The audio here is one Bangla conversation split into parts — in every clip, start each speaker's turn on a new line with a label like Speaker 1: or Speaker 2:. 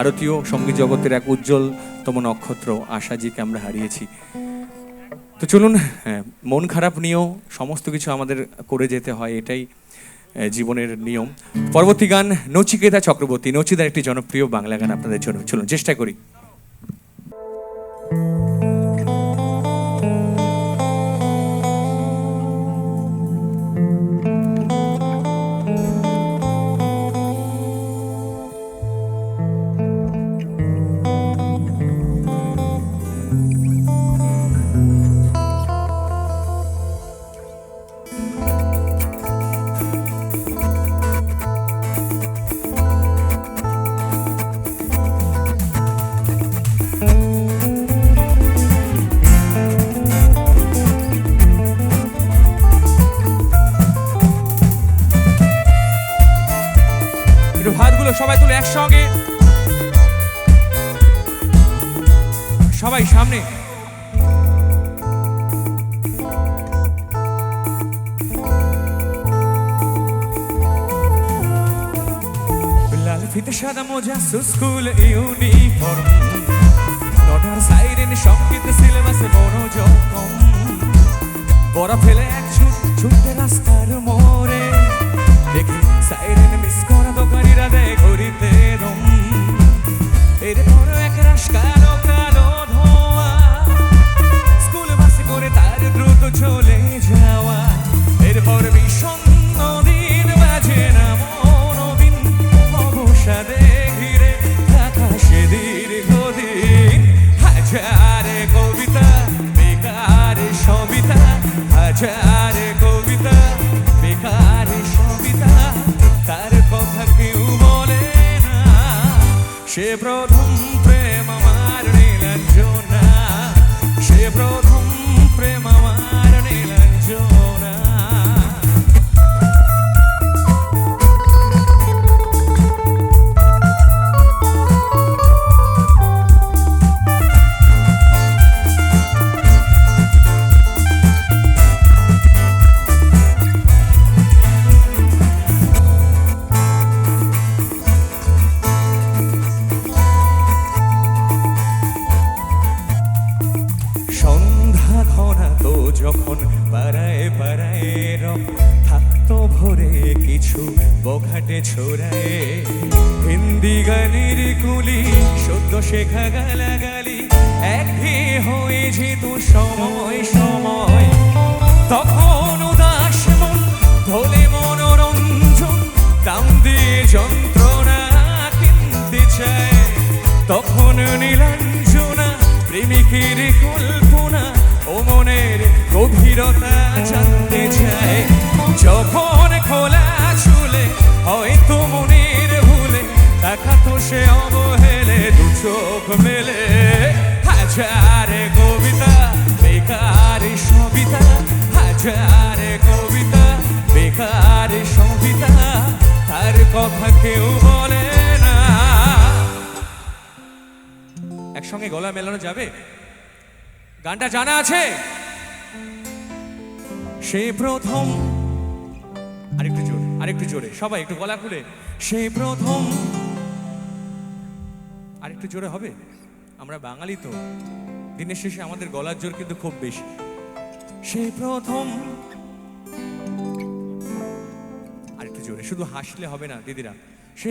Speaker 1: ভারতীয় সঙ্গীত জগতের এক উজ্জ্বলতম নক্ষত্র আশাজিকে আমরা হারিয়েছি। তো চলুন, মন খারাপ নিয়েও সমস্ত কিছু আমাদের করে যেতে হয়, এটাই জীবনের নিয়ম। পরবর্তী গান নচিকেতা চক্রবর্তী, নচিদার একটি জনপ্রিয় বাংলা গান আপনাদের জন্য। চলুন চেষ্টা করি। হাতগুলো সবাই তুলে একসঙ্গে, সবাই সামনে। লাল ফিতে সাদা মোজা স্কুল ইউনিফর্ম, নটার সাইরেন সংগীত সিলেবাসে মনোযোগ কম, বড় ফেলে এক ছুটতে রাস্তার মোড়ে, দেখি সাইরেন মিস করা দোকানিরা দেয় ঘড়িতে রং, এরপর এক রাশ কালো কালো ধোঁয়া, স্কুল বাসে করে তার দ্রুত চলে যাওয়া, এরপর বিষণ্ণ দিন বাজে না মনোদিন, অবসাদে ঘিরে থাকা সে দীর্ঘদিন, হাজারে কবিতা বেকার সবিতা, হাজারে কবিতা বেকার সবিতা, তার কথা কেউ বলে না, সে প্রথম প্রেম আমার নীলাঞ্জনা, সে প্রথম প্রেম আমার নীলাঞ্জনা। যখন পাড়ায় পাড়ায় রং থাকতো ভরে কিছু বখাটে ছোড়ায়, হিন্দি গানের কুলি সদ্য শেখা গালাগালি একঘেয়ে হয়ে যেত সময় সময়, তখন উদাস মন ভোলে মনোরঞ্জন দাম দিয়ে যন্ত্রণা কিনতে চায়, তখন নীলাঞ্জনা প্রেমিকের কল্পনা ও মনের গভীরতা জানতে চায়, যখন খোলা চুলে হয়তো মনের ভুলে তাকাতো সে অবহেলে দু চোখ মেলে, হাজারে কবিতা বেকার সবিতা, হাজারে কবিতা বেকার সবিতা, তার কথা কেউ বলে না। একসঙ্গে গলা মেলানো যাবে? গানটা জানা আছে? সে প্রথম, আরেকটু জোরে, আরেকটু জোরে সবাই একটু গলা খুলে, সে প্রথম, আরেকটু জোরে হবে? আমরা বাঙালি তো, দিনের শেষে আমাদের গলার জোর কিন্তু খুব বেশি। সে প্রথম, আরেকটু জোরে, শুধু হাসলে হবে না দিদিরা। সে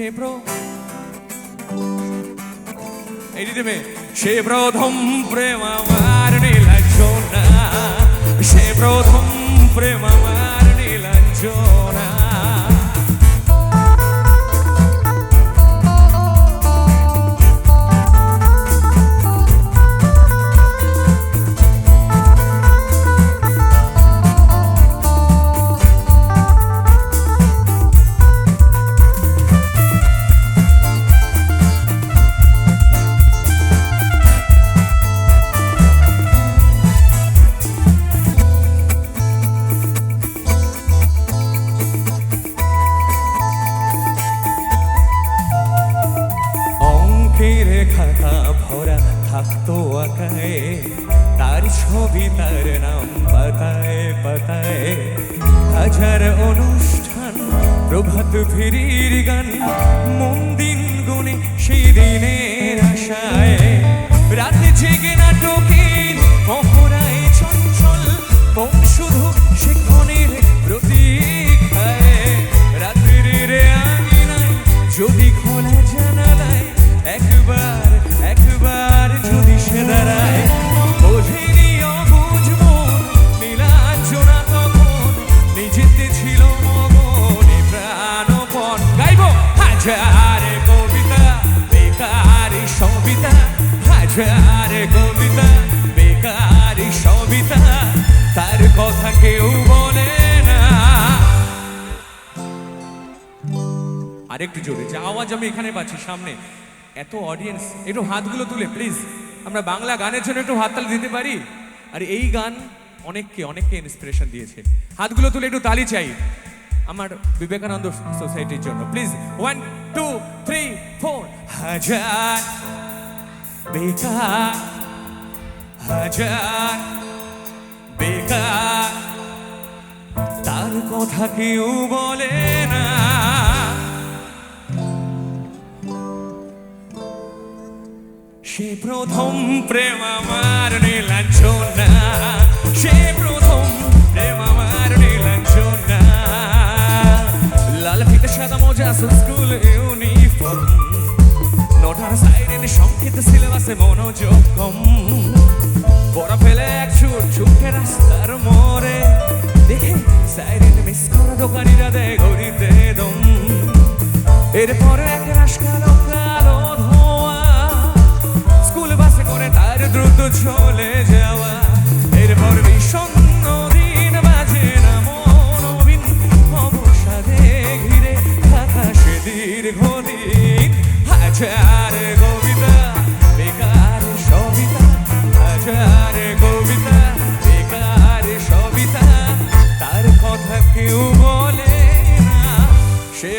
Speaker 1: এই দিদিমে, সে প্রথম প্রেম আমার নীলাঞ্জনা, সে প্রথম প্রেম আমার নীলাঞ্জনা। খাতা ভরা থাকতো আঁকায়, তার ছবি তার নাম পাতায় পাতায়, হাজার অনুষ্ঠান প্রভাত ফেরির গান, মন দিন গুণে সেই দিনের আশায় রাতে জেগে নাটকের মহড়ায় চঞ্চল মন শুধু সে ক্ষণের প্রতীক্ষায় রাত্রির আঙিনায় যদি খোলা জানালায় একবার একবার যদি সে দাঁড়ায় বোঝেনি অবুঝ মন নীলাঞ্জনা তখন নিজেতে ছিল মনে প্রাণপণ গাইব হাজার কবিতা বেকারি সবিতা হাজার কবিতা বেকারি সবিতা তার কথা কেউ বলে না। আরেকটু জোরে যে আওয়াজ আমি এখানে পাচ্ছি সামনে এত অডিয়েন্স, একটু হাতগুলো তুলে প্লিজ আমরা বাংলা গানের জন্য একটু হাততালি দিতে পারি। আর এই গান অনেককে ইন্সপিরেশন দিয়েছে। হাতগুলো তুলে একটু তালি চাই আমার বিবেকানন্দ সোসাইটির জন্য প্লিজ। 1 2 3 4 হাজার বেকার হাজার বেকার তার কথা কেউ বলে না। সে প্রথম প্রেম আমার নীলাঞ্জনা সে প্রথম প্রেম আমার নীলাঞ্জনা লাল ফিতে সাদা মোজা স্কুল ইউনিফর্ম নোটার সাইরেন সংক্ষিপ্ত সিলেবাসে মনোযোগ কম পড়া ফেলে এক ছুট ছুটে রাস্তার মোড়ে দেখে সাইরেন মিস করা দোকানিরা দেয় ঘড়িতে দম এরপরে এক রাশ কালো কালো ধোঁয়া স্কুল বাসে করে তার দ্রুত চলে যাওয়া এরপর বিষণ্ণ দিন বাজে না মনোবিন অবসাদে ঘিরে থাকা সে দীর্ঘদিন হাজার কবিতা বেকার সবিতা হাজার কবিতা বেকার সবিতা তার কথা কেউ বলে না। সে